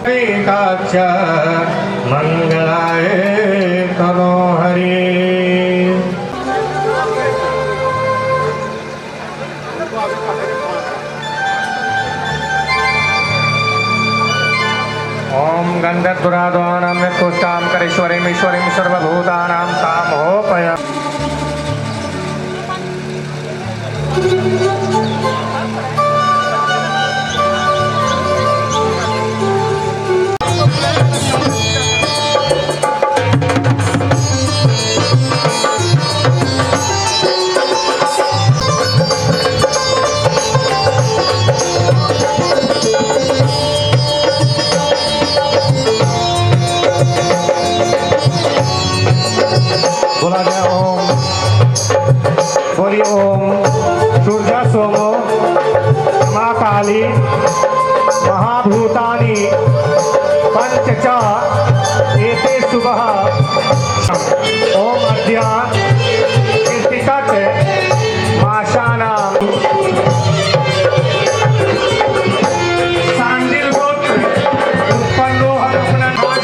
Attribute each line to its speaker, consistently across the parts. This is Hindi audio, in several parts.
Speaker 1: काक्ष मंगलाय तनो हरि। ओम गंधर्वराधानां मृत्युष्टां करेश्वरीं ईश्वरीं सर्वभूतानां तामहोपय। बोलिए ओम सूर्य सोमो माँ काली महाभूतानि पंच च एते शुभः ओम अद्य कीर्तिकट माशानां सांडिल गोत्र उत्पन्नो हनुमान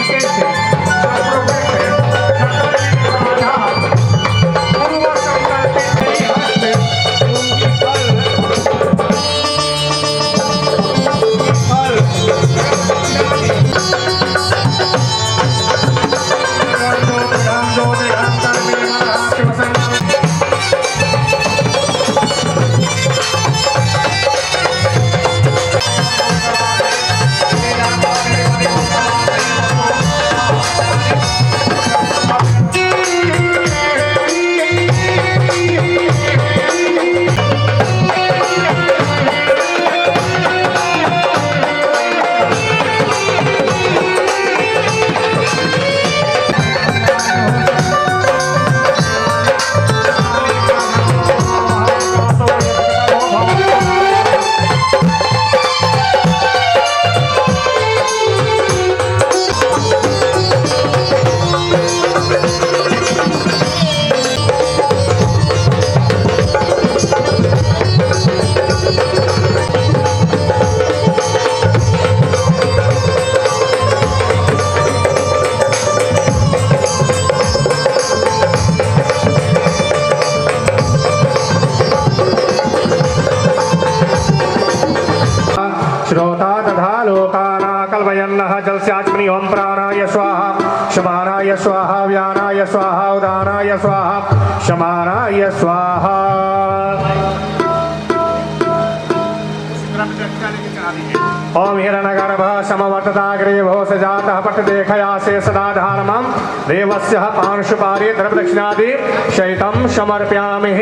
Speaker 1: श्रोता तथा लोकाना कल्पयन्नः जलस्याच्मनि ओम प्राणाय स्वाहा शमानाय स्वाहा व्यानाय स्वाहा उदानाय स्वाहा शमानाय स्वाहा। ओम हिरण्यगर्भः समवर्तताग्रेभो सजातः पट्टदेखयासे सदा धारमं देवस्य पांशुपारे द्रवदक्षिणादि शयितं समर्पयामि।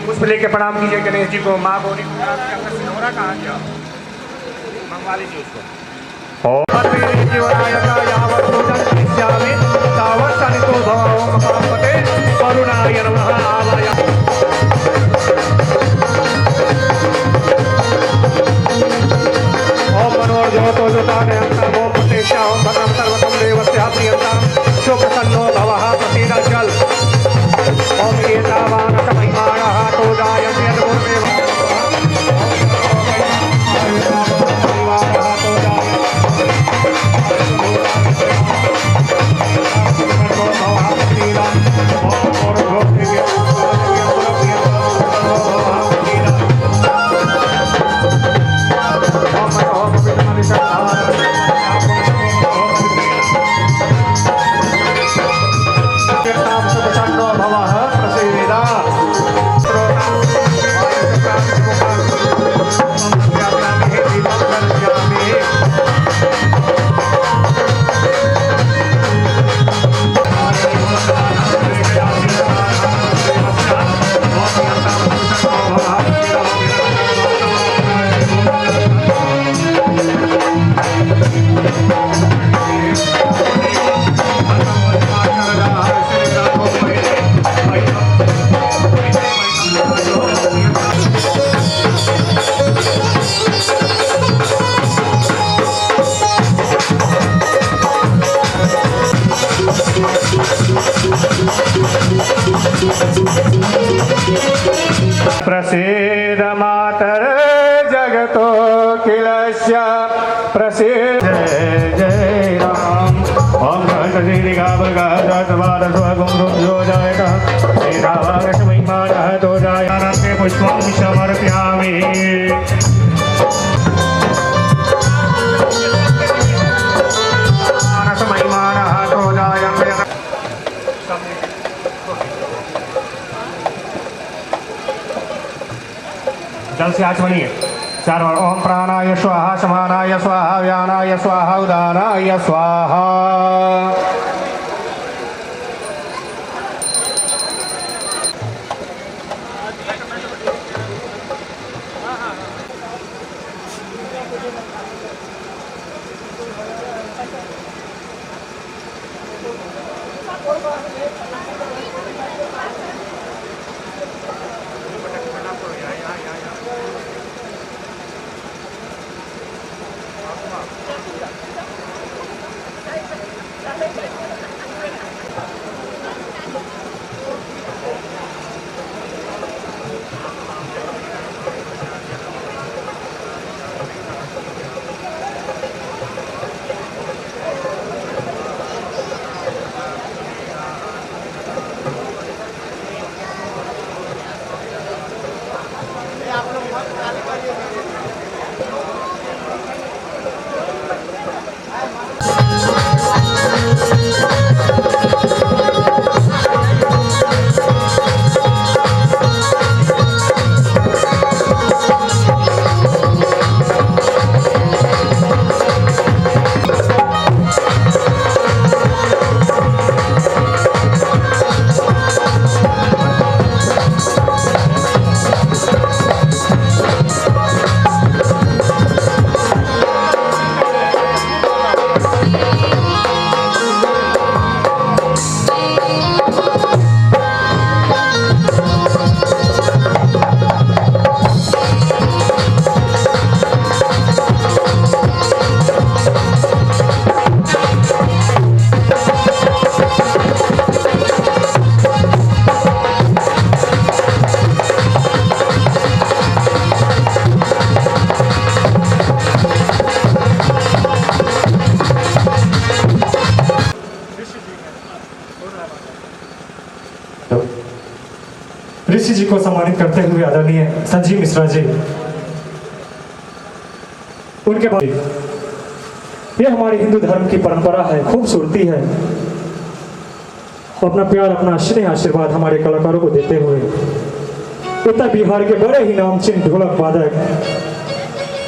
Speaker 1: पुष्प लेके प्रणाम कीजिए गणेश जी को। माँ गौरी सिंदूरा कहाँ गया? मंगवा लीजिए उसको। ओम तावत् सनितो भव। ओम महापते करुणाय नमः आवाय। ओम मनोर्ज्योतो ज्योतानयन्तं ओम प्रत्यक्षा ओम भद्रं सर्वतं देवस्य प्रियन्तं सुप्रसन्नो भवः प्रसीदत् जल। ओम एतावान् महिमानः तो जायन्ति यद्पूर्वे प्रसीद मातर जगतो किलस्य प्रसीद जय जय श्रीरामकृष्णमहिमानः दोजायानन्ते पुष्पं समर्पयामि मानसमहिमानः दोजायन्ते जल से आचमनीय चार बार ओम प्राणाय स्वाहा समानाय स्वाहा व्यानाय स्वाहा उदानाय स्वाहा
Speaker 2: ऋषि जी को सम्मानित करते हुए आदरणीय संजीव मिश्रा जी उनके बाद यह हमारे हिंदू धर्म की परंपरा है, खूबसूरती है। अपना प्यार अपना स्नेह आशीर्वाद हमारे कलाकारों को देते हुए उत्तर बिहार के बड़े ही नामचीन ढोलक वादक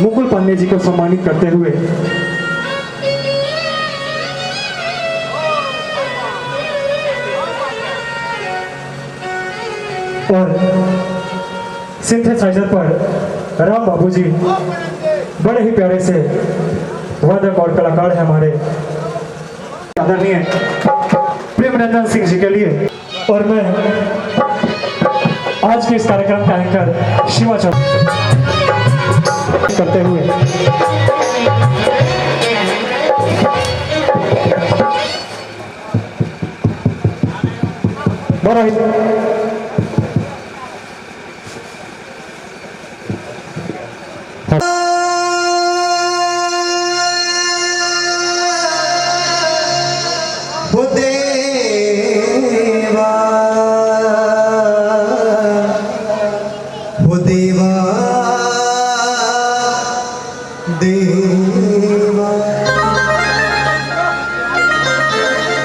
Speaker 2: मुकुल पांडे जी को सम्मानित करते हुए और सिंथेसाइजर पर राम बाबू जी बड़े ही प्यारे से वादक और कलाकार है हमारे आदरणीय प्रेमरंजन सिंह जी के लिए। और मैं आज के इस कार्यक्रम का एंकर शिवा चौधरी करते हुए बड़ा ही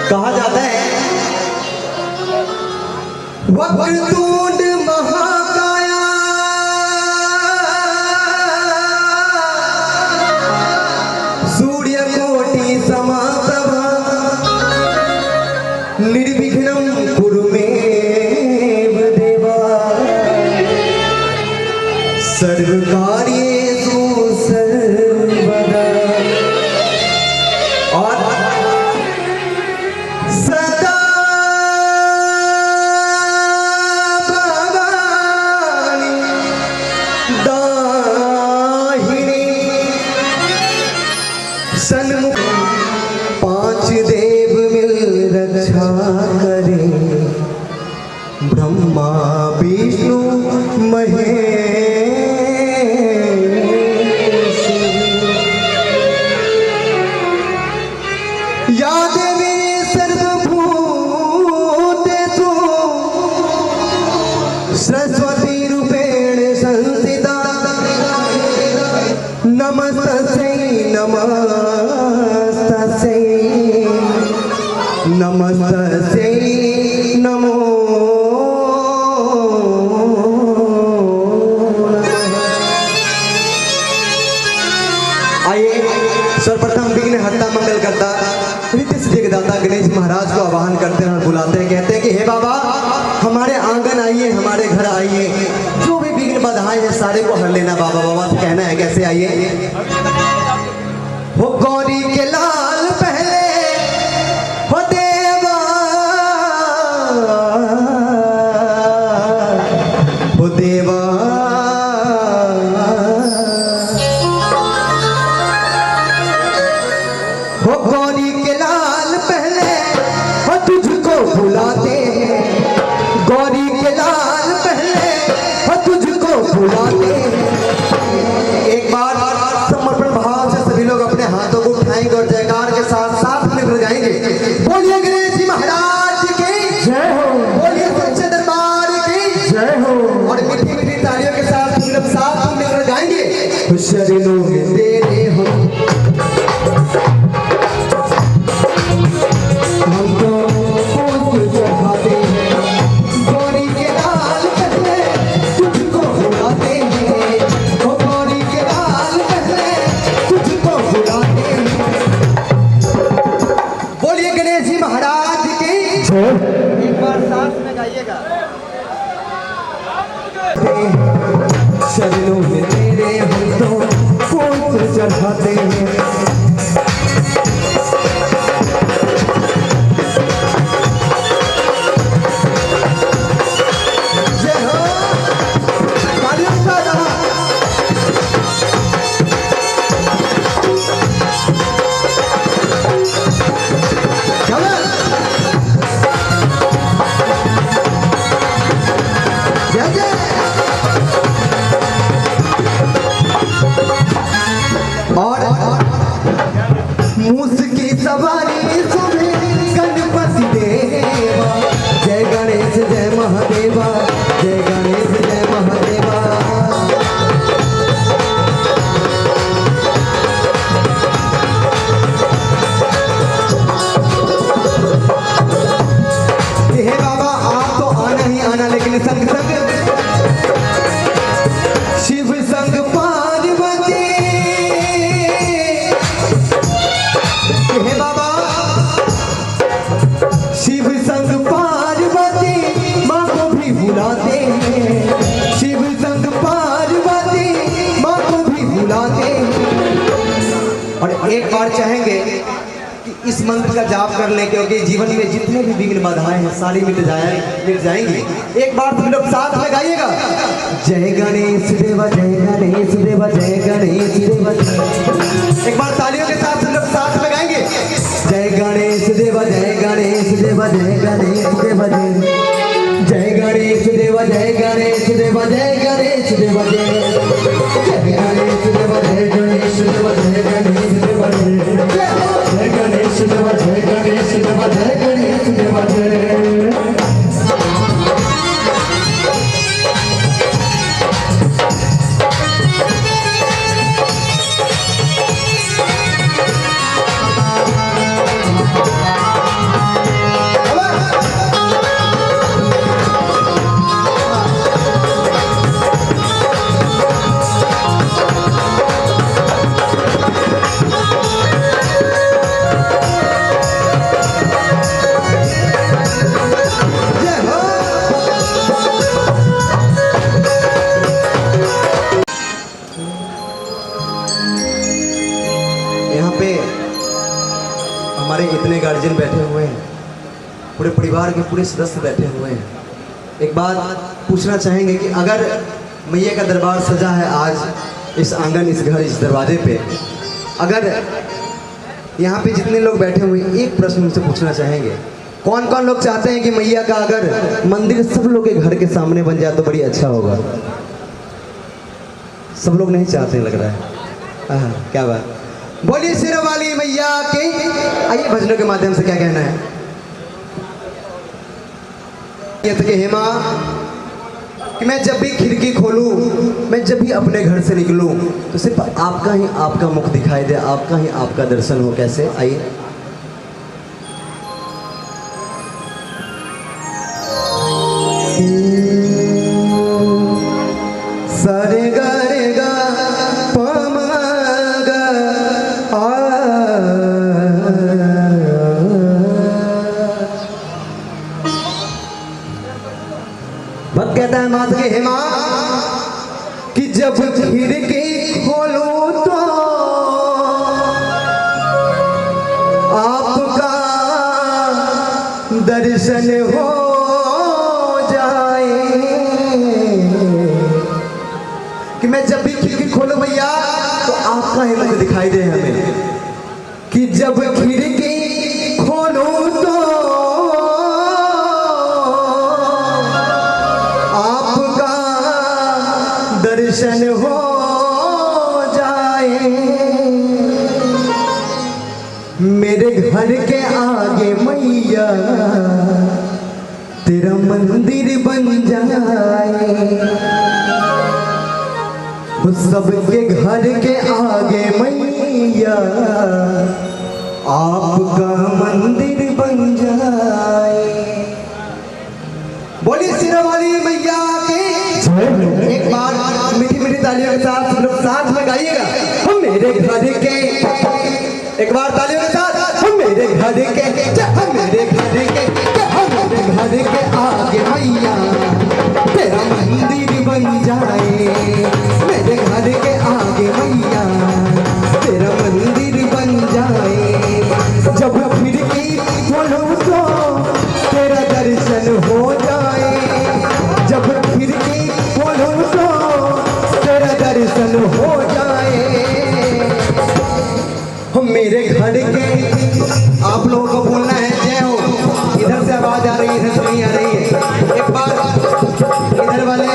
Speaker 3: कहा जाता है वक्रतुंड महाकाया सूर्यकोटि समप्रभा निर्विघ्नं कुरु मे देवा सर्वकार्येषु सर्वदा। और सदा भवानी दाहिनी सन्मुख पांच देव मिल रक्षा करे ब्रह्मा विष्णु महेश। या देवी सर्वभूतेषु सरस्वती रूपेण संस्थिता नमस्तस्यै नमस्तस्यै नमस्तस्यै नमो नमः। आइए सर्वप्रथम विघ्न हरता मंगल करता नित्य सिद्धिदाता गणेश महाराज को आवाहन करते हैं और बुलाते हैं, कहते हैं कि हे बाबा हमारे आंगन आइए, हमारे घर आइए, जो भी विघ्न बाधाएं हैं सारे को हर लेना बाबा। बाबा से कहना है कैसे, आइए। हो गौरी के लाल पहले हो देवा, हो देवा हो गौरी के लाल पहले हो तुझको बुलाते हैं, गौरी के लाल पहले हो तुझको बुलाते हैं। एक बार समर्पण भाव से सभी लोग अपने हाथों को उठाएंगे और जयकार के साथ साथ मिलकर गाएंगे, बोलिए गणेश जी महाराज की
Speaker 2: जय हो,
Speaker 3: बोलिए सच्चे दरबार की
Speaker 2: जय हो।
Speaker 3: और मीठी मीठी तालियों के साथ सब साथ मिलकर गाएंगे, शरणों में तेरे हम तो फूल चढ़ाते हैं, गौरी के लाल पहले तुझको बुलाते हैं, ओ गौरी के लाल पहले तुझको बुलाते हैं। बोलिए गणेश जी महाराज की
Speaker 2: जय।
Speaker 3: एक बार साथ में गाइएगा, शरणों में तेरे हम तो फूल चढ़ाते हैं। जय हो, तालियों का रहा। चलो। जय जय। और मूस की सवारी सुबह गणपति देवा, जय गणेश जय महादेवा, जय गणेश जय महादेवा। हे बाबा आप तो आना ही आना, लेकिन संग संग शिव संग पार्वती, हे बाबा शिव संग पार्वती माँ को भी बुलाते हैं, शिव संग पार्वती माँ को भी बुलाते हैं। और एक बार चाहेंगे कि इस मंत्र का जाप कर लें, क्योंकि जीवन में जितने भी विघ्न बाधाएं हैं सारी मिट जाएंगी। एक बार तुम लोग साथ में गाइएगा, जय गणेश देवा, जय गणेश देवा, जय गणेश देवा। एक बार तालियों के साथ तुम लोग साथ में गाएंगे, जय गणेश देवा, जय गणेश देवा, जय गणेश देवा, जय गणेश देवा, जय गणेश देवा, जय गणेश देवा, जय गणेश देवा, जय गणेश देवा, जय गणेश देवा, जय गणेश देवा, जय गणेश देवा, जय गणेश देवा, जय। हमारे इतने गार्जियन बैठे हुए हैं, पूरे परिवार के पूरे सदस्य बैठे हुए हैं। एक बात पूछना चाहेंगे कि अगर मैया का दरबार सजा है आज इस आंगन, इस घर, इस दरवाजे पे, अगर यहाँ पे जितने लोग बैठे हुए हैं, एक प्रश्न उनसे पूछना चाहेंगे, कौन कौन लोग चाहते हैं कि मैया का अगर मंदिर सब लोग के घर के सामने बन जाए तो बड़ी अच्छा होगा? सब लोग नहीं चाहते लग रहा है। क्या बात, बोलिए सिर वाली मैया की। आइए भजनों के माध्यम से क्या कहना है। हेमा कि मैं जब भी खिड़की खोलूं, मैं जब भी अपने घर से निकलूं तो सिर्फ आपका ही आपका मुख दिखाई दे, आपका ही आपका दर्शन हो। कैसे? आइए। सारे गा रे गा प म ग आ। भक्त कहता है मात के हे मां कि जब खिड़की खोलूं तो आपका दर्शन हो जाए। कि मैं जब भी खिड़की खोलूं भैया तो आपका ही मुख दिखाई दे हमें। कि जब खिड़की खोलूं तो आपका दर्शन हो जाए। मेरे घर के आगे मैया तेरा मंदिर बन जाए। सबके घर के आगे मैया आपका मंदिर बन जाए। बोली सिरवाली मैया की। एक बार मीठी मीठी तालियों के साथ सब लोग साथ में गाइएगा। हम मेरे घर के, एक बार तालियों के साथ, हम मेरे घर के, हम मेरे घर के, हम मेरे घर के आगे मैया तेरा मंदिर बन जाए। मेरे घर के आगे मैया तेरा मंदिर बन जाए। जब खिड़की खोलूं तो तेरा दर्शन हो जाए। जब खिड़की खोलूं तो तेरा दर्शन हो जाए। हम मेरे घर के, आप लोगों को बोलना है जय हो। इधर से आवाज आ रही है, इधर से नहीं आ रही है। एक बार इधर वाले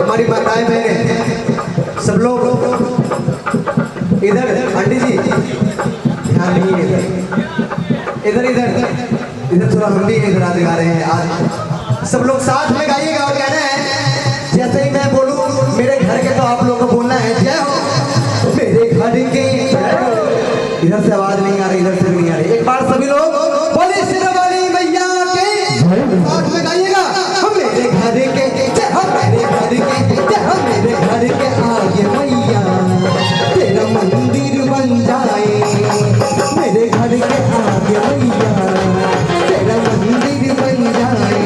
Speaker 3: हमारी माताएं बहनें सब लोग इधर, आंटी जी ध्यान नहीं है इधर, इधर इधर थोड़ा हम भी इधर आगे गा रहे हैं आज। सब लोग साथ में गाइएगा और कहना है जैसे ही मैं बोलूं मेरे घर के तो आप लोगों को बोलना है जय हो। मेरे घर के, इधर से आवाज नहीं आ रही, इधर से नहीं आ रही। एक बार सभी लोग बोले सिरवाली मैया के साथ में गाइएगा। हम मेरे घर के, हम मेरे घर के, हम मेरे घर के आगे मैया तेरा मंदिर बन जाए। मेरे घर के आगे मैया तेरा मंदिर बन जाए।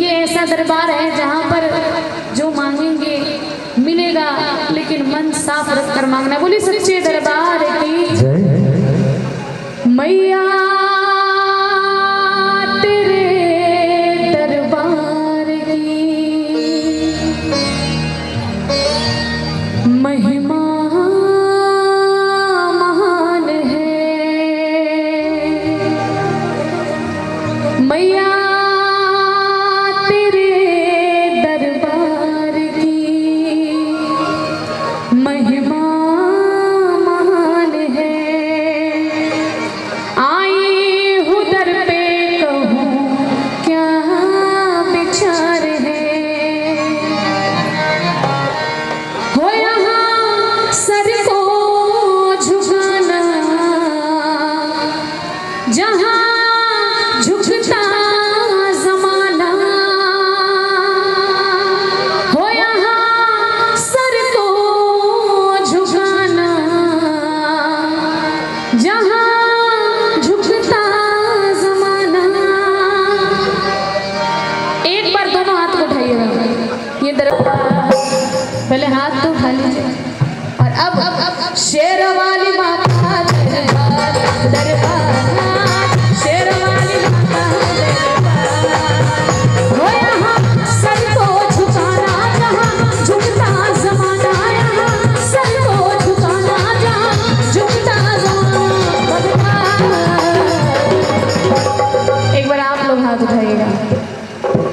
Speaker 4: देखिए ऐसा दरबार है जहाँ पर जो मांगेंगे मिलेगा, लेकिन मन साफ रखकर मांगना। बोली सच्चे दरबार की
Speaker 2: जय।
Speaker 4: मैया तेरे दरबार की महिमा महान है। मैया तेरे दरबार की महिमा महान है। आई हूँ दर पे कहूँ क्या विचार है। हो यहाँ सर को झुकाना जहाँ झुकता जमाना। हो यहाँ सर को झुकाना जहाँ झुकता जमाना। एक बार दोनों हाथ को उठाइएगा। ये दरबार पहले हाथ तो उठा लीजिए और अब शेर वाली माता दरबार दरबार शेर वाली माता दरबार। हो यहाँ सर को झुकाना जहाँ झुकता जमाना। यहाँ सर को झुकाना जहाँ झुकता जमाना। एक बार आप लोग हाथ उठाइएगा,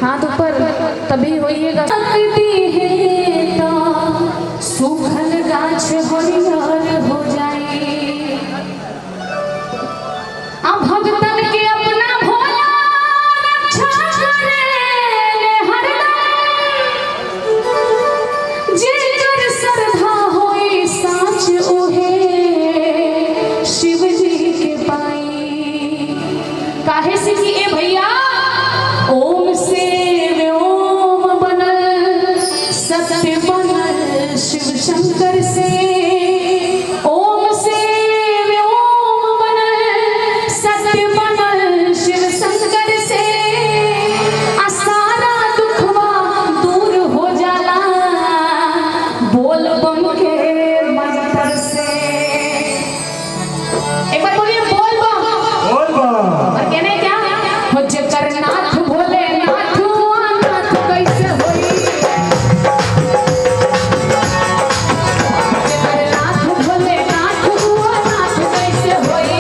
Speaker 4: हाथ ऊपर तभी होइएगा। सकती है तो सूखल गाछ हरियर हो जाए। अब भगतन के अपना भोला रक्षा करे हरदम। जेकर श्रद्धा होई साच ओहे शिव जी के पाई। काहे से कि ए भैया ओम से व्योम बनल सत्य बनल शिव शंकर से। ओम से व्योम बनल सत्य बनल शिव शंकर से। सारा दुखवा दूर हो जाला बोल बम के मंत्र से। एक बार बोलिए बोल बम।
Speaker 2: बोल बा।
Speaker 4: और कहने क्या हो जगन्नाथ भोलेनाथ नाथ कैसे होई। जगन्नाथ भोलेनाथ नाथ कैसे होई।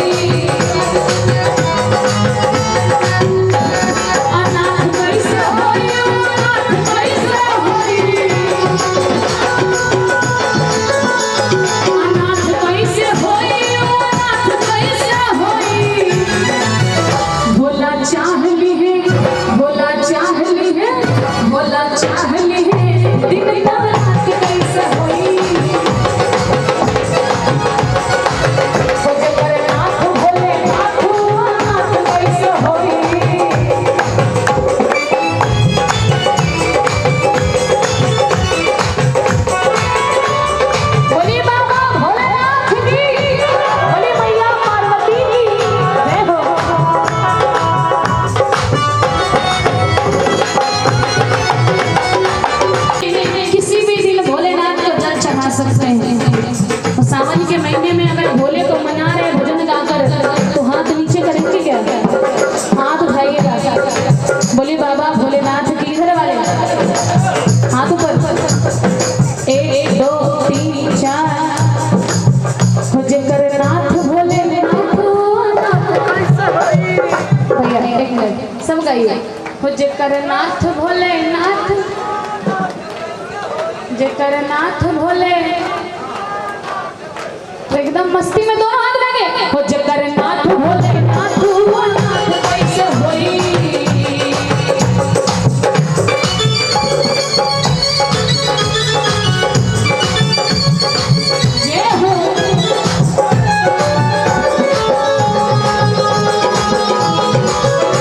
Speaker 4: अनाथ कैसे होई अनाथ कैसे होई। अनाथ कैसे होई अनाथ कैसे होई। भोला चाह ली है भोला चाह ली है भोला चाह ली है दिन रात कैसे होई। हो जगन्नाथ भोलेनाथ नाथ कैसे होई। बोली बाबा भोलेनाथ की बोली मैया पार्वती की जय हो। किसी भी दिन भोलेनाथ को जल चढ़ा सकते हैं। और सावन के महीने में अगर भोले को मना रहे भजन गाकर तो हाथ नीचे करेंगे क्या? हाथ उठाइएगा। बोली बाबा भोलेनाथ की इधर वाले हाथ ऊपर 1 2 3 4। हो जगन्नाथ भोलेनाथ नाथ कैसे होई। भैया एक मिनट सब गाइए। हो जगन्नाथ भोलेनाथ जगन्नाथ भोले तो एकदम मस्ती में दोनों हाथ लगे। हो जगन्नाथ भोलेनाथ नाथ कैसे होई। जय हो।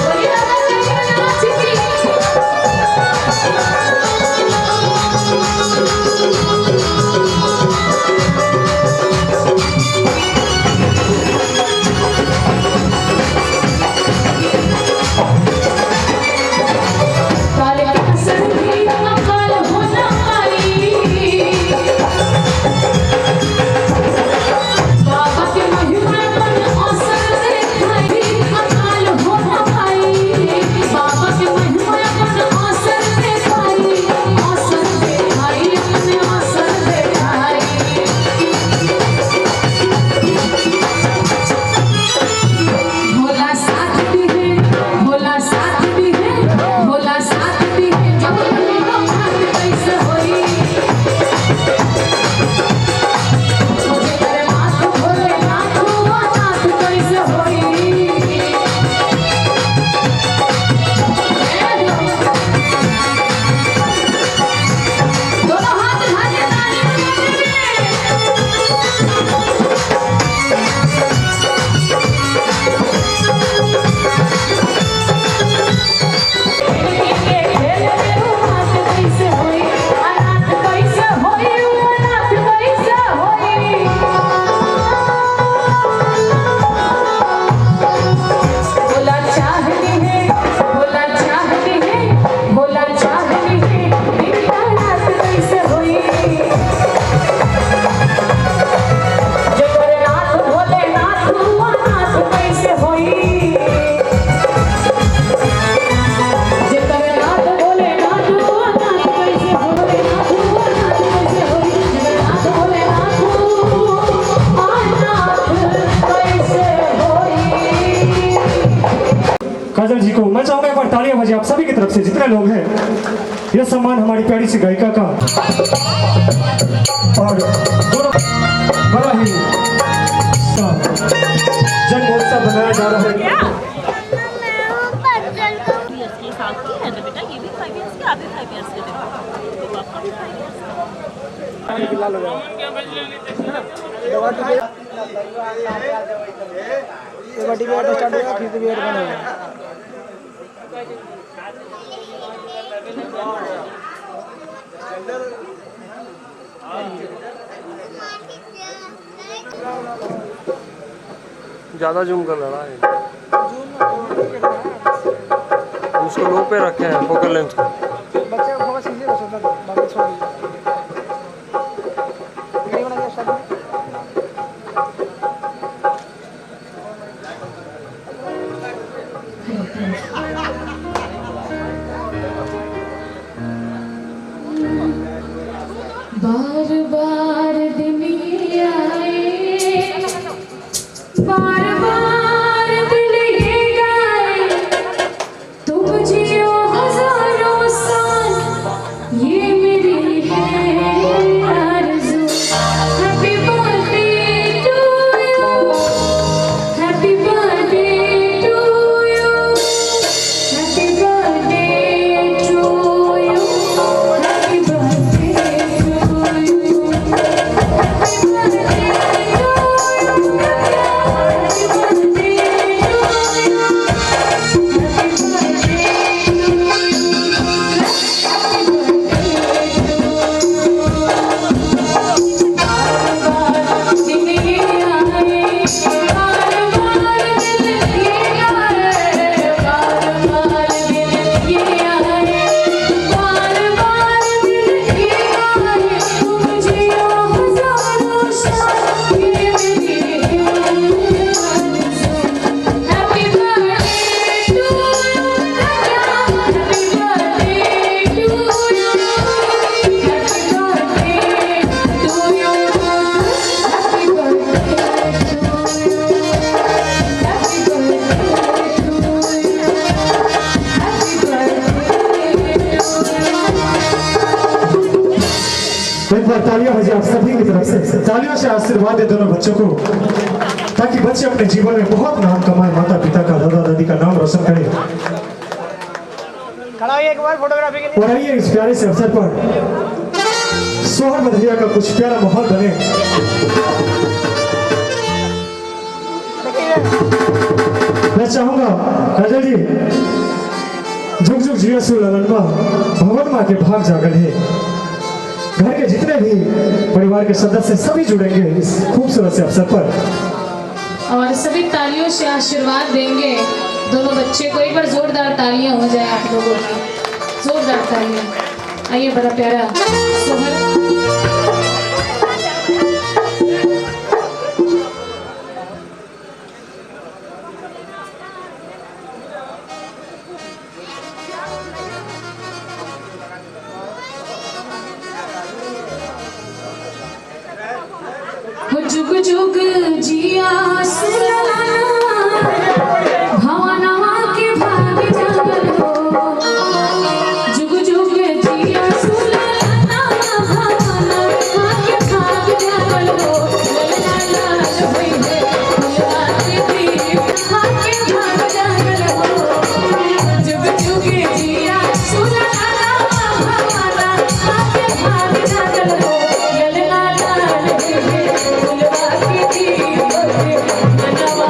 Speaker 4: बोलिए बाबा जगन्नाथ की।
Speaker 2: तरफ से जितने लोग हैं, यह सम्मान हमारी प्यारी सी गायिका का और दोनों बड़ा ही जन्मोत्सव बनाया जा रहा है।
Speaker 5: ज़्यादा जूम कर रहा है, उसको लो पे रखे हैं फोकल लेंथ को।
Speaker 6: बच्चे को फोकस कीजिए, बस उतना बाकी छोड़ दीजिए। वीडियो बना के स्टार्ट
Speaker 4: बार बार दिन ये आए, बार बार दिल ये गाए, तुम जियो हजारों साल, ये मेरी है आरज़ू। Happy birthday to you, happy birthday to you, happy birthday to you, happy birthday to you, happy
Speaker 2: एक बार तालियां बजाएं आप सभी की तरफ से, तालियों से आशीर्वाद दे दोनों बच्चों को, ताकि बच्चे अपने जीवन में बहुत नाम कमाए, माता पिता का, दादा दादी का नाम रोशन करें।
Speaker 6: खड़ा होइए एक बार फोटोग्राफी के लिए।
Speaker 2: और आइए इस प्यारे से अवसर पर सोहर मधुरिया का कुछ प्यारा माहौल बने। मैं चाहूंगा काजल जी, जुग जुग जिया सु ललनमा, भगवान माँ के भाग जागल है। घर के जितने भी परिवार के सदस्य सभी जुड़ेंगे इस खूबसूरत से अवसर पर
Speaker 4: और सभी तालियों से आशीर्वाद देंगे दोनों बच्चे को। एक बार जोरदार तालियां हो जाए आप लोगों की, जोरदार तालियां। आइए बड़ा प्यारा सोहर। जुग जुग जिया सुलाना, भवनवा के भाग जागल हो। जुग जुग जिया सुलाना, भवनवा के भाग जागल हो। ललना लाल होई है, फुलवा के दीपा के भाग जागल हो। जुग जुग जिया सुलाना, भवनवा के भाग जागल हो। ललना लाल होई है, फुलवा के दीपा के मनवा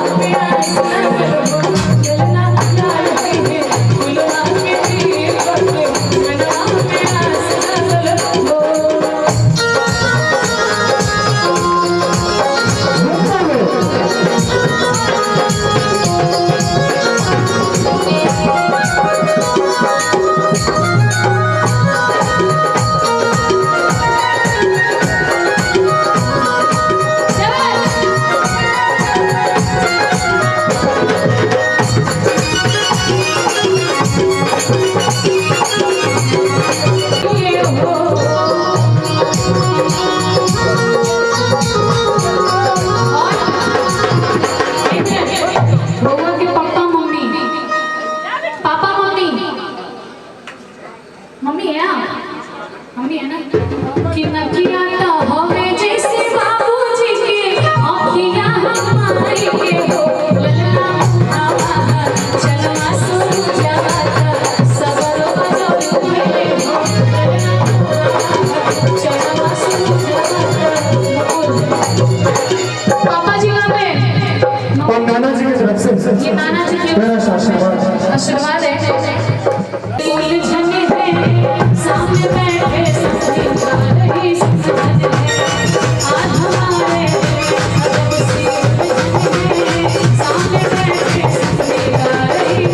Speaker 4: मम्मी है मम्मी है ना कि नकिया तो हमें जैसे बाबूजी के अखिया हमारी के हो ललना मुहावा चलवा सुनु जाता सबर बजो मेरे हो ललना मुहावा चलवा सुनु जाता पापा जी का पे
Speaker 2: और नाना जी की तरफ से
Speaker 4: ये नाना जी की
Speaker 2: मेरा आशीर्वाद
Speaker 4: है उलझने हैं सामने बैठे सपने का रही समझ आज हमारे अदब सी उलझने हैं सामने बैठे सपने का रही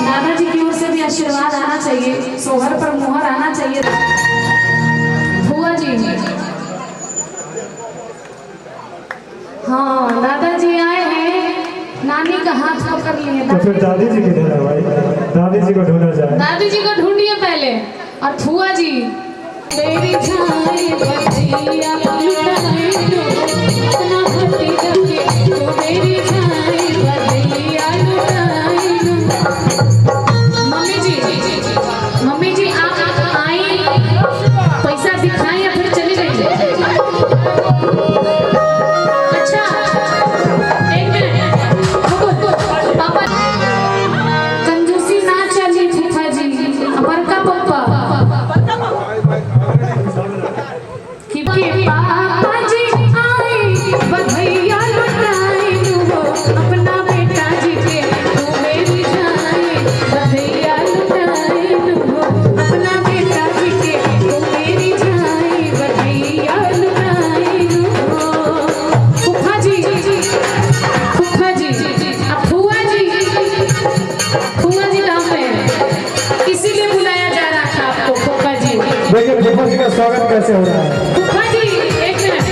Speaker 4: दादाजी की ओर से भी आशीर्वाद आना चाहिए सोहर पर मोहर आना चाहिए बुआ जी हाँ दादाजी आए हैं नानी का हाथ पकड़ लिए
Speaker 2: तो फिर दादी जी किधर है भाई? दादी जी को ढूंढा जाए।
Speaker 4: दादी जी को ढूंढिए पहले और फुआ जी तेरी झाई बतिया लुटाई लो अपना भती जगे तो मेरी झाई बतिया लुटाई लो मम्मी जी आप आई पैसा दिखाएं या फिर चली गई अच्छा एक मिनट पापा कंजूसी ना चली फूफा जी बड़का पप्पा कि पापा जी आई बधैया लुटाई लो अपना बेटा जी के तू मेरी जाई बधैया लुटाई लो अपना बेटा जी के तू मेरी जाई बधैया लुटाई लो फूफा जी अब फुआ जी कहाँ पे हैं? इसीलिए बुलाया जा रहा था आपको फूफा जी
Speaker 2: देखिए फूफा जी का स्वागत कैसे हो रहा है।
Speaker 4: फूफा जी एक मिनट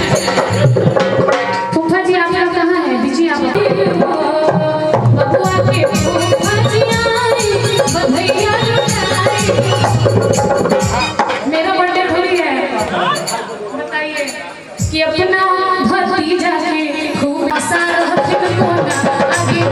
Speaker 4: फूफा जी आप लोग कहाँ हैं दीजिए आप बबुआ के फूफा जी आई बधैया लुटाई मेरा बर्थडे थोड़ी है बताइए कि अपना भतीजा के खूब सारा हथिन कोना आगे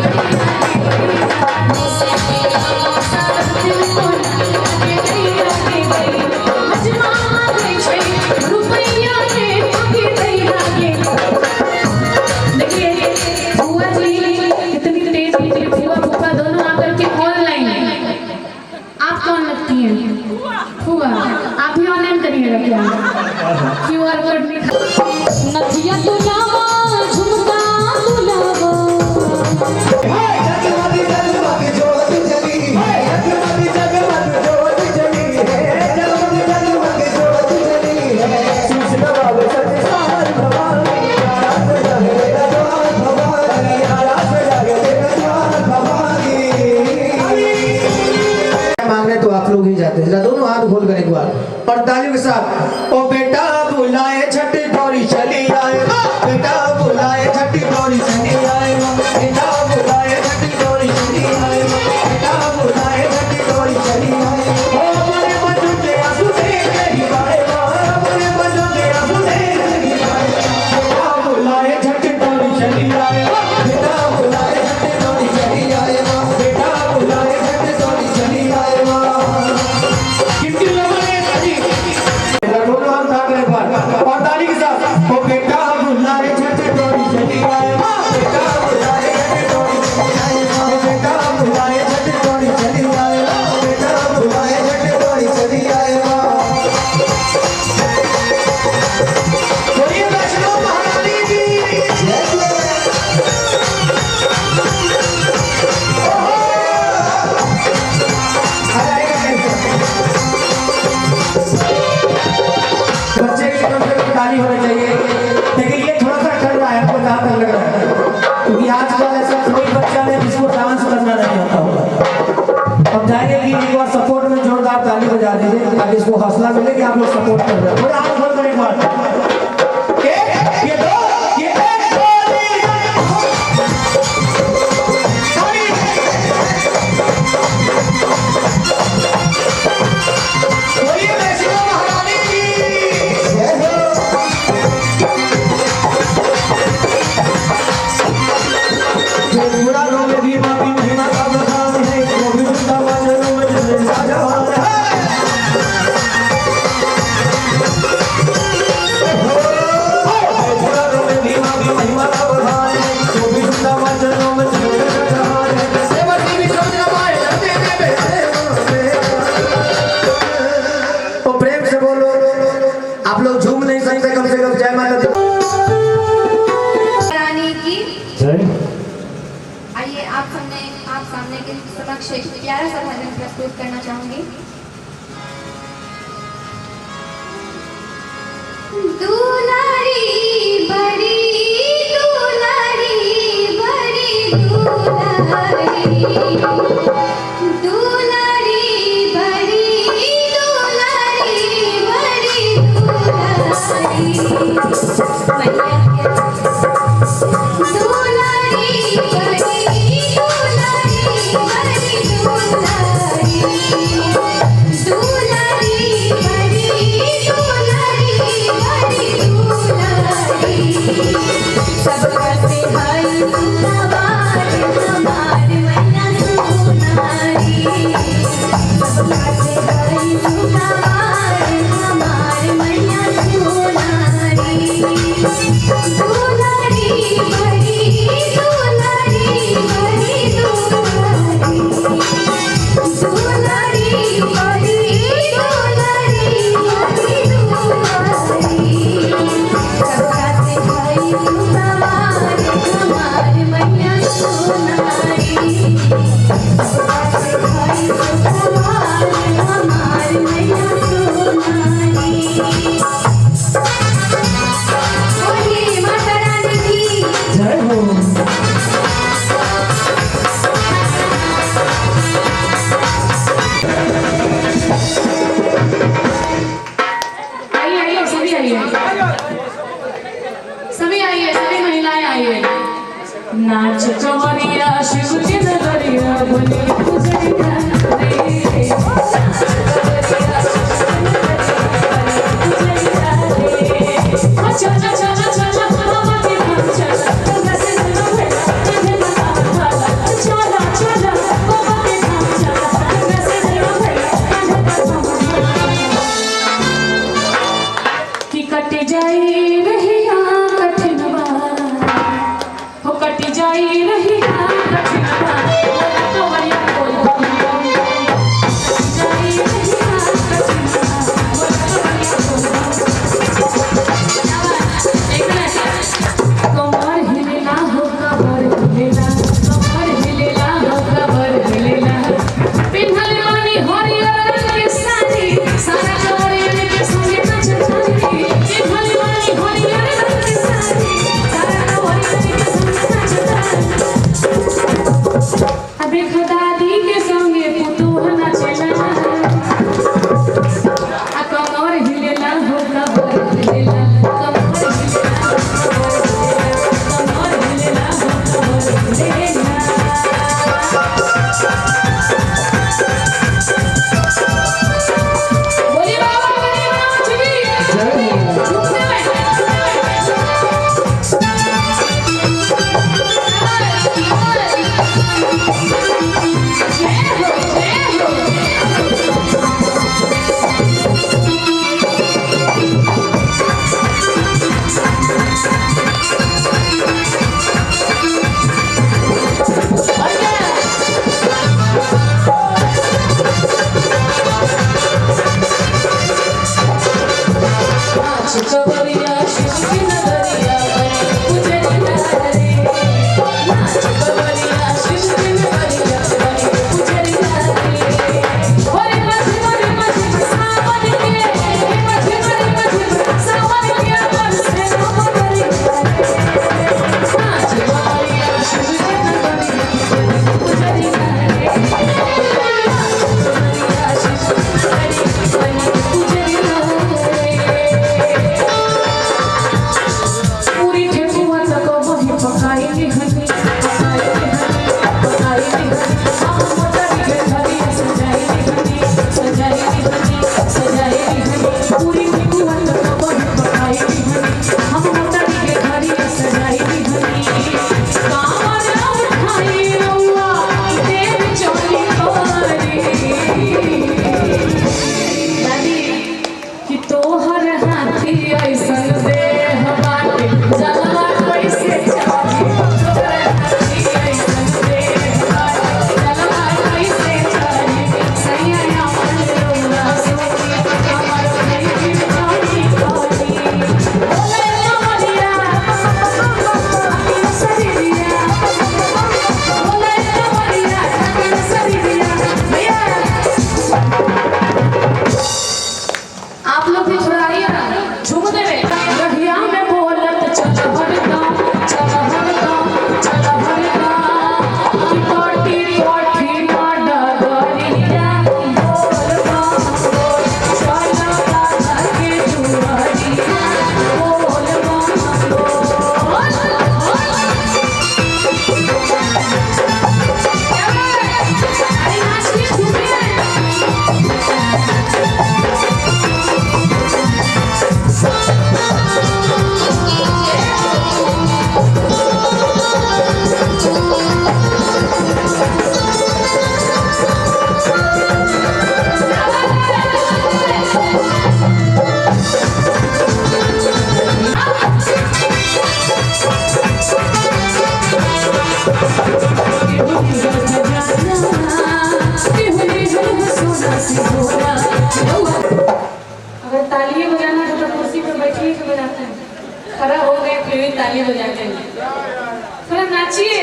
Speaker 4: आप ही ऑनलाइन करिएगा क्या QR कोड नथिया दुलावा झुमका दुलावा
Speaker 3: जगमग जगमग ज्योत जली है जगमग जगमग ज्योत जली है जगमग जगमग ज्योत जली है शीश नवाब सत्सार भवानी आरास जगे द्वार भवानी आरास जगे द्वार भवानी मांगने तो आप लोग ही जाते हैं दोनों हाथ खोल कर एक बार और तालियों के साथ ओ बेटा बुलाए छठी गौरी चली आए बेटा बुलाए छठी गौरी चली आए बेटा बुलाए छठी गौरी चली आए बेटा बुलाए छठी गौरी चली आए ओ मेरे बच्चों के आंसू देख रही बाए मेरे बच्चों के आंसू देख रही बाए बेटा बुलाए छठी गौरी चली आए बेटा बुलाए छठी गौरी चली आए बेटा बुलाए छठी गौरी चली आए कितनी लंबी है दोनों हाथ उठा कर एक बार और ताली के साथ ओ बेटा बुलाए छठी गौरी चली आए बेटा बुलाए छठी गौरी चली आए बेटा बुलाए छठी गौरी चली आए बेटा बुलाए छठी गौरी चली आए बोलिए वैष्णो महारानी की बच्चे की तरफ से ताली होनी चाहिए लेकिन ये थोड़ा सा कर रहा है आपको कहाँ तक लग रहा है क्योंकि आजकल ऐसा कोई बच्चा नहीं जिसको डांस करना नहीं आता होगा अब जाएंगे कि एक बार सपोर्ट में जोरदार ताली बजा दीजिए ताकि इसको हौसला मिले कि आप लोग सपोर्ट कर रहे हैं थोड़ा हाथ खोल कर एक बार ये दो ये एक बोलिए वैष्णो महारानी की जय हो जो पूरा लोग भी माफी महिमा का बखान है वो भी वचन
Speaker 7: प्रस्तुत करना चाहूंगी। दुलारी बड़ी दुलारी बड़ी दुलारी दुलारी बड़ी दुलारी बड़ी दुलारी मैया के दुलारी बड़ी दुलारी बड़ी दुलारी दुलारी बड़ी दुलारी बड़ी दुलारी सब करते हाय दुलावार हमार मैया सोना
Speaker 4: से भोला अगर तालियां बजाना है तो कुर्सी पे बैठिए के बजाते हैं खड़ा हो गए फिर भी ताली बजाते हैं थोड़ा नाचिए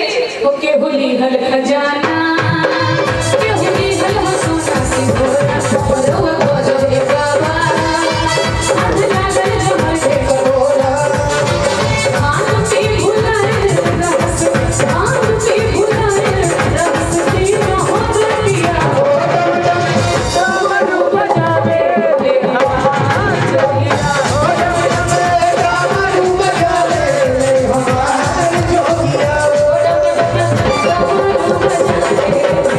Speaker 4: ओके होली हल खजाना के होली हल सोना से भोला बरोवा बजो रे बाबा हाथ लागल जमर के करोड़ा हाथ पे भुलाए रस हाथ पे भुलाए रस की मोहर दिया डमरू बजावे रे हमार जोगिया
Speaker 3: डमरू बजावे रे हमार जोगिया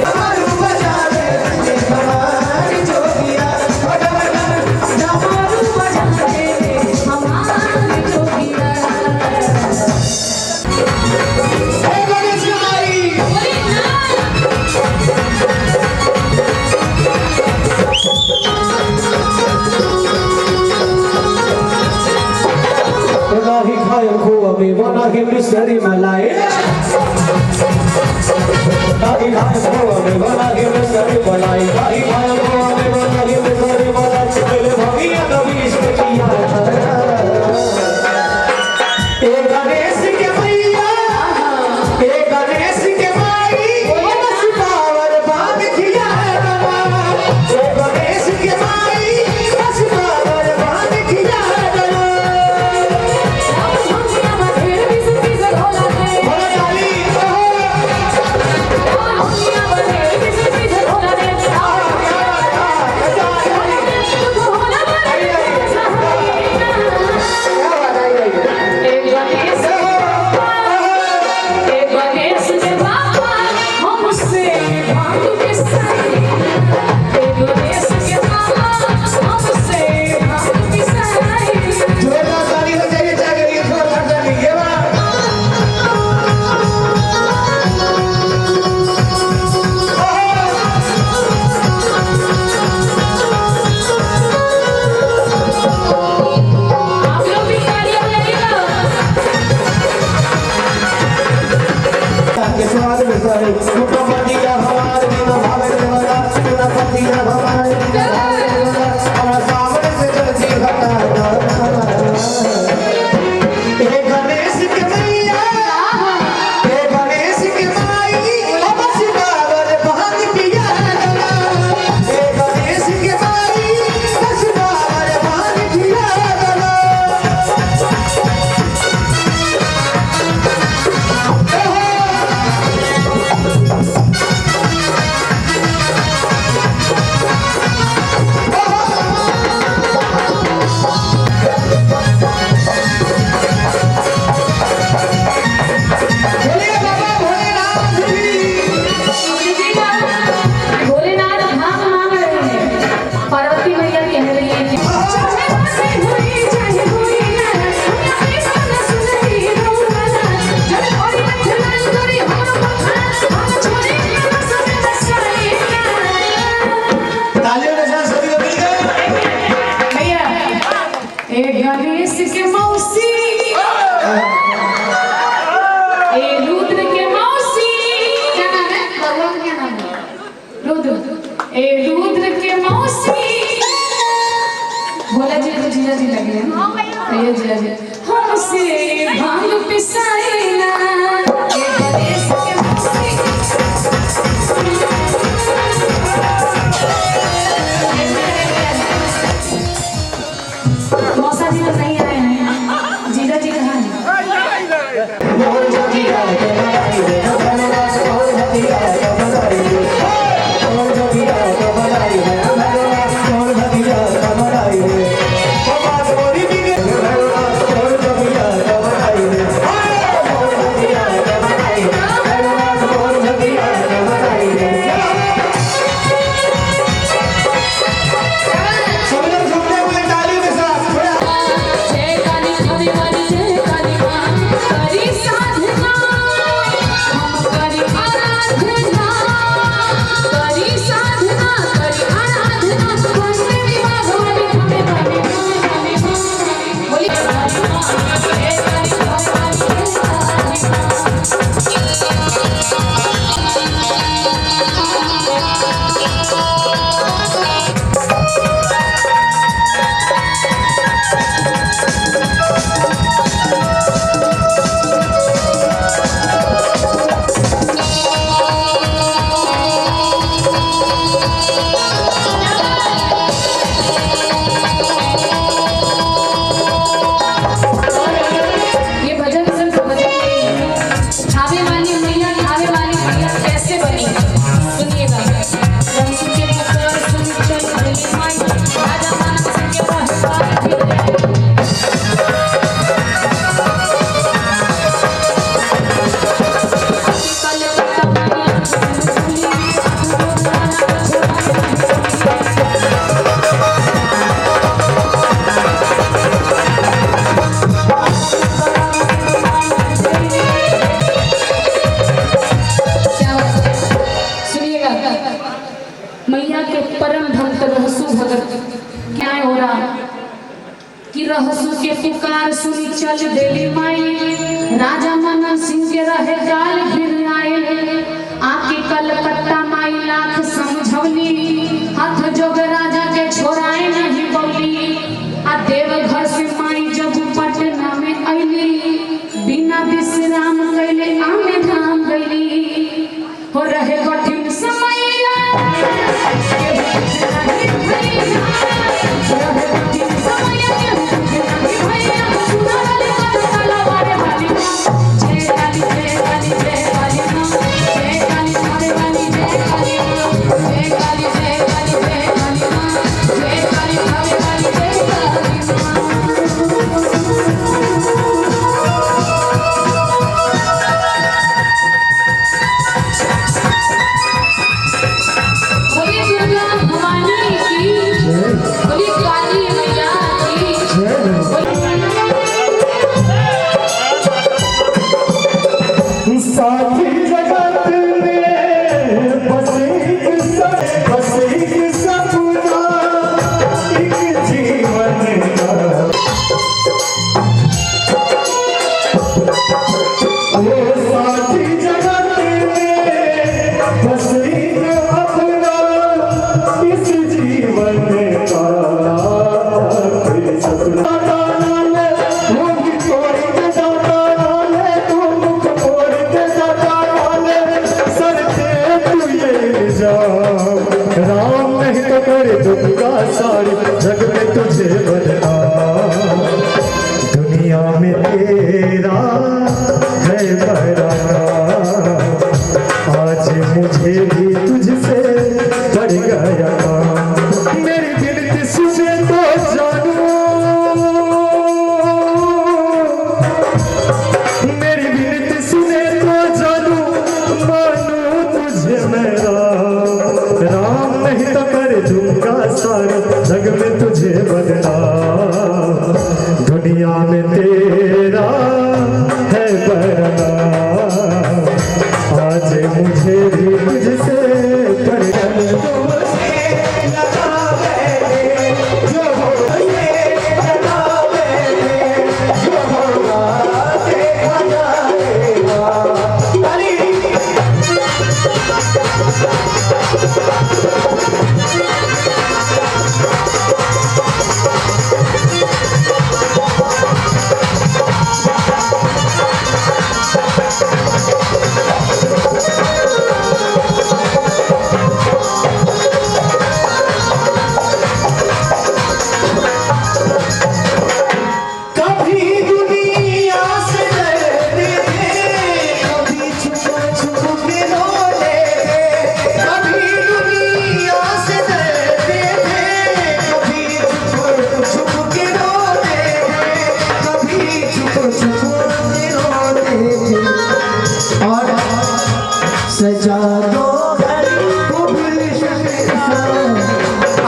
Speaker 3: डमरू बजावे रे हमार जोगिया
Speaker 4: डमरू बजावे रे हमार जोगिया
Speaker 3: हे गणेश माई
Speaker 4: बोले ना
Speaker 3: नाही खाय खोवा में बना के मिसरी मलाई नाही खाय खोवा में बना के मिसरी मलाई नाही खाय खोवा में बना के मिसरी मलाई चले भगिया नबी किया ए गणेश के मैया ए गणेश के माई बस पावर बांध किया ए गणेश के माई बस पावर बांध किया
Speaker 4: दुनिया में ढेर बिस होला है
Speaker 3: बोला ताली
Speaker 4: दुनिया में ढेर बिस होला है एक गणेश के बाबा हमसे भांग पिसाई एक गणेश के बाबा हमसे भांग पिसाई
Speaker 3: जोरदार ताली हो जाइए चाहे ये जोरदार ताली ये बात
Speaker 4: आप लोग भी तालियां बजाइएगा
Speaker 3: के स्वाद में सारे मुकम्मल का हमारे बिना भावे देवरा तेरा पति ना हमारे बिना भावे देवरा हमारा सामने से जल्दी हटा ए गणेश के मैया ए गणेश के माई बस पावर बांध किया ए गणेश के माई बस पावर बांध किया बोलिए बाबा भोलेनाथ की
Speaker 4: भोलेनाथ भांग मांग रहे हैं पार्वती मैया कह रही है चाहे बसे हुई चाहे हुई ना हम अपनी बात सुनती रहूंगा जब कोई बचना करी हम हम छोड़े ना समय बचाए
Speaker 3: तालियों के साथ सभी लोग मिल गए
Speaker 4: भैया एक गणेश के मौसी ए रुद्र के मौसी क्या नाम है भगवान क्या नाम है रुद्र ए रुद्र के मौसी बोला जी तो जीजा जी लगे हैं भैया जीजा जी हमसे भांग पिसाए ना ए गणेश के मौसी मौसा जी तो नहीं आए हैं जीजा जी कहाँ हैं
Speaker 3: मोर जोगिया के बनाई रे भगवान मोर जोगिया के बनाई रे मोर जोगिया के बनाई रे भगवान मोर जोगिया के बनाई रे बाबा मोरी बिगे भगवान मोर जोगिया के बनाई रे मोर जोगिया
Speaker 4: सहसु के पुकार सुनी चल देली माई राजा मनन सिंह के रहे गाल फिर आए आके कलकत्ता माई लाख समझौली हाथ जोग राजा के छोड़ाए नहीं बोली आ देवघर से माई जब पटना में अली बिना विश्राम कैले आमे धाम गईली हो रहे कठिन समैया
Speaker 2: साथी जगत में बस एक सपना एक जीवन का वो साथी जगत में बस एक अपना इस जीवन का कोई सपना राम नहीं तो करे दुर्गा सारी जग में तुझे बदला दुनिया में तेरा है बराना आज मुझे भी तुझसे बढ़ गया काम मेरी विनती सुने तो जानू मेरी विनती सुने तो जानू मानू तुझे मेरा राम नहीं तो कर दूंगा सारा जग में तुझे बदला दुनिया में तेरा है बरना आज मुझे भी तुझसे बढ़ गया
Speaker 3: सजा दो घर को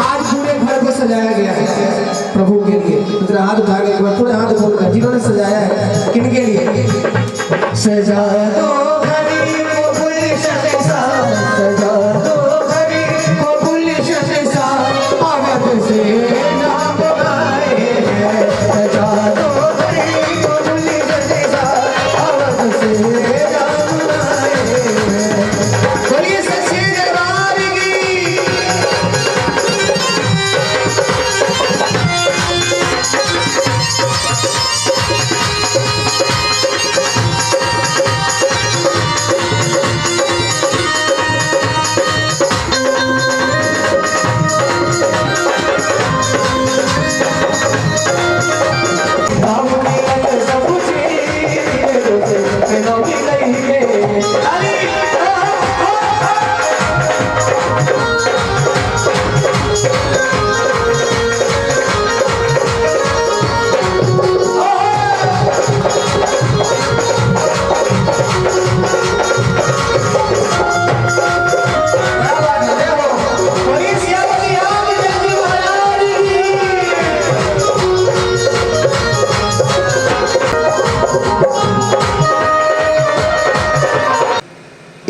Speaker 3: आज पूरे घर को सजाया गया है प्रभु के लिए दूसरा हाथ उठा के एक बार पूरे हाथ खोलकर जिन्होंने सजाया है किनके लिए सजा दो घर को गुलशन सा सजा दो घर को गुलशन सा अवध से नाम आए हैं सजा दो घर को गुलशन सा अवध से नाम आए हैं बोलिए सच्चे दरबार की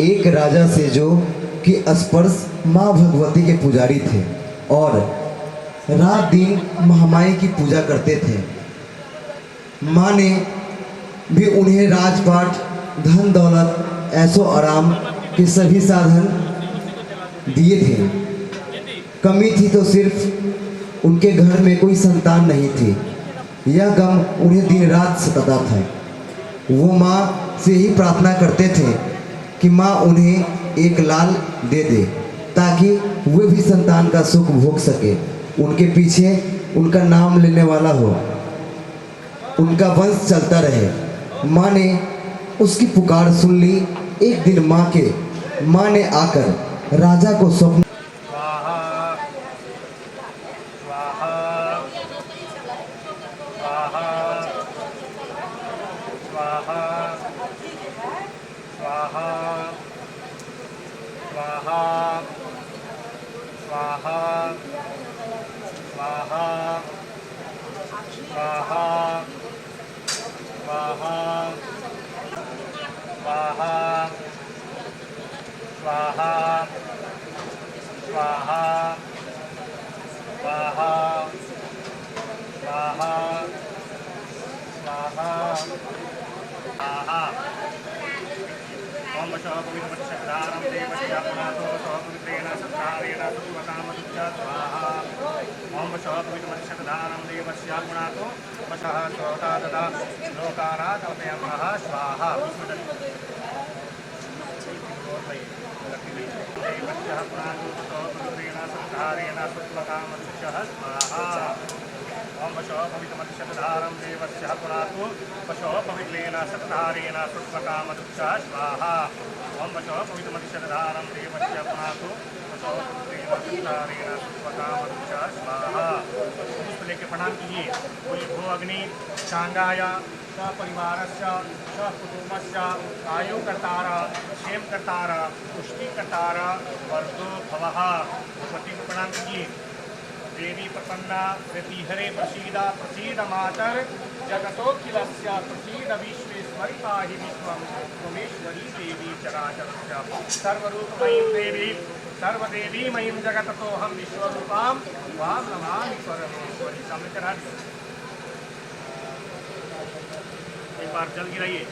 Speaker 3: एक राजा से जो कि स्पर्श माँ भगवती के पुजारी थे और रात दिन महामाई की पूजा करते थे। माँ ने भी उन्हें राजपाट, धन दौलत, ऐशो आराम के सभी साधन दिए थे। कमी थी तो सिर्फ उनके घर में कोई संतान नहीं थी। यह गम उन्हें दिन रात सताता था। वो माँ से ही प्रार्थना करते थे कि माँ उन्हें एक लाल दे दे ताकि वे भी संतान का सुख भोग सके, उनके पीछे उनका नाम लेने वाला हो, उनका वंश चलता रहे। माँ ने उसकी पुकार सुन ली। एक दिन माँ ने आकर राजा को स्वप्न
Speaker 1: ओम वशः पवित्रमतिशब्दारं देवस्य पुनातो वशः पवित्रेण सत्कारेण सुत्वकामदुच्च स्वाहा। ओम वशः पवित्रमतिशब्दारं देवस्य पुनातो वशः श्रोता तदा लोकारा कल्पयन्तः स्वाहा। देवस्य पुनातो वशः पवित्रेण सत्कारेण सुत्वकामदुच्च स्वाहा। ओम वशः पवित्रमतिशब्दारं देवस्य पुनातो वशः पवित्रेण सत्कारेण सुत्वकामदुच्च स्वाहा। ओम वशः पवित्रमतिशब्दारं देवस्य पुनातो वशः पवित्रेण सत्कारेण सुत्वकामदुच्च स्वाहा। पुष्प लेके प्रणाम कीजिए। बोलिए भो अग्नि शांगाय सपरिवारस्य सकुटुम्बस्य आयुकर्तार क्षेमकर्तार पुष्टिकर्तार वर्धो भवः। पति को प्रणाम कीजिए। देवी प्रपन्ना प्रतिहरे प्रसीदा प्रसीद मातर जगतोखिलस्य प्रसीद विश्वेश्वरी पाहि विश्वं त्वमेश्वरी देवी चराचरस्य सर्वरूपमयीं देवी सर्वदेवीमयीं जगततोऽहं विश्वरूपां त्वां नमामि परमेश्वरी। सामने चढ़ा दीजिए। एक बार जल गिराइए।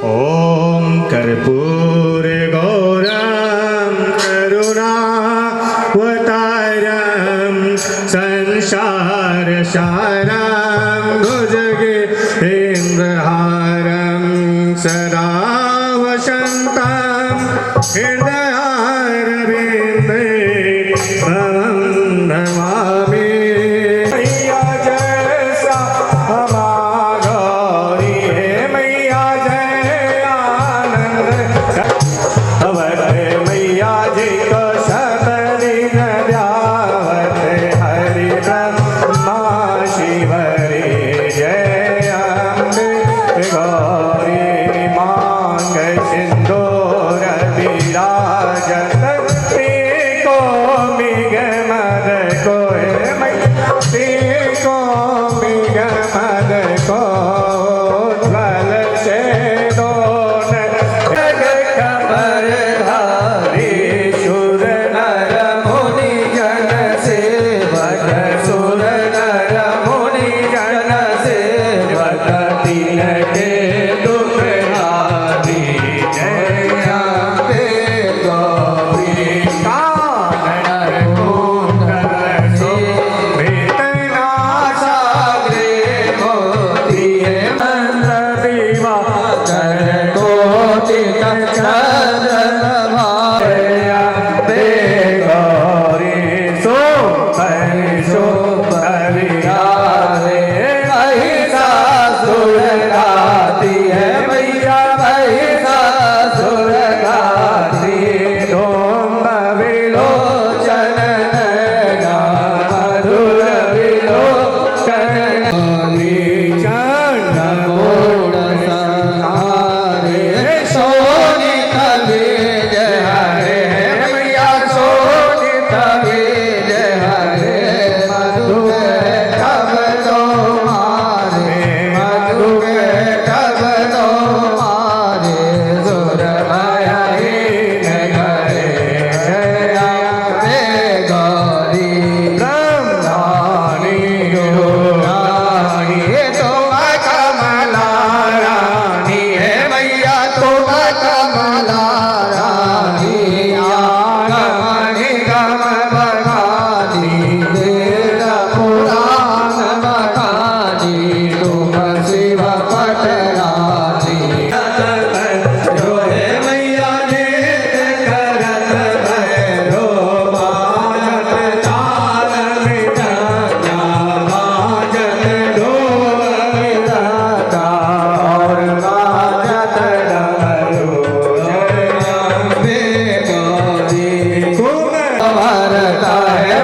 Speaker 2: ओम कर्पूर गौरम करुणावतारम संसार सारम भुजगेन्द्रहारम सदा वसन्तं हृदयारविन्दे भवं नमामि। मैया जैसा हमारा गौरी है, मैया जय आनंद अवत मैया जी को सतदिन ध्यावत हरि ब्रह्मा शिवरी जय अम्बे गौरी मांग सिंदूर विराजत को मिग मद को को मिग मद को ज्वल से दोन जग खबर धारी सुर नर मुनि जन सेवक सुर नर मुनि जन सेवक दीन के दुख हारी जय अम्बे गौरी कानन कुंडल शोभित नारी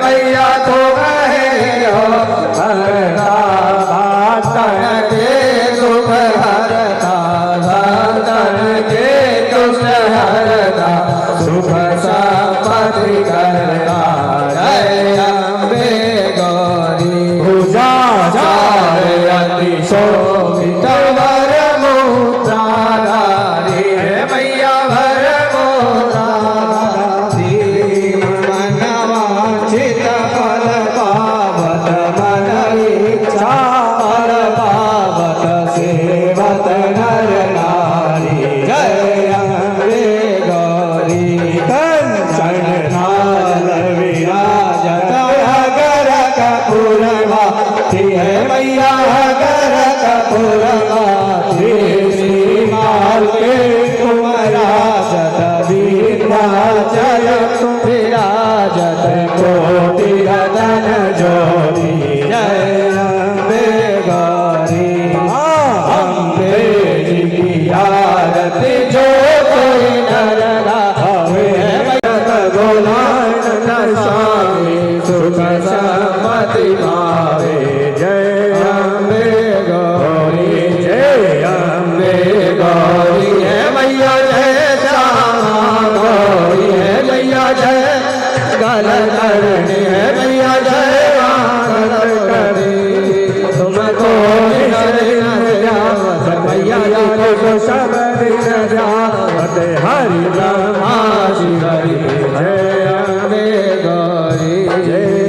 Speaker 3: मैया तुम हो हरता भक्तन के दुख हरता भक्तन के दुष्ट हरता सुख संपत्ति करता जय अम्बे गौरी पूजा जाय अति शोभित वर मुद्राधारी है मैया वर मुद्राधारी मनवांछित फल पावत मन इच्छा फल पावत सेवत नर नारी जय अम्बे गौरी कंचन नाल विराजत अगर कपूरमा है मैया अगर कपूरमा श्रीमाल के तुम राजत विराजत विराजत कोटि रतन ज्योति जय अम्बे गौरी अम्बे जी की आरती जो कोई नर गावे गोलानंद स्वामी सुख सम्मति भावे जय अम्बे गौरी जय अम्बे गौरी है मैया जय श्यामा गौरी है मैया जय गल करनी है मैया जय आनंद करनी तुमको मैया को सब दिन जावत हरि ब्रह्मा शिव हरि जय अम्बे गौरी जय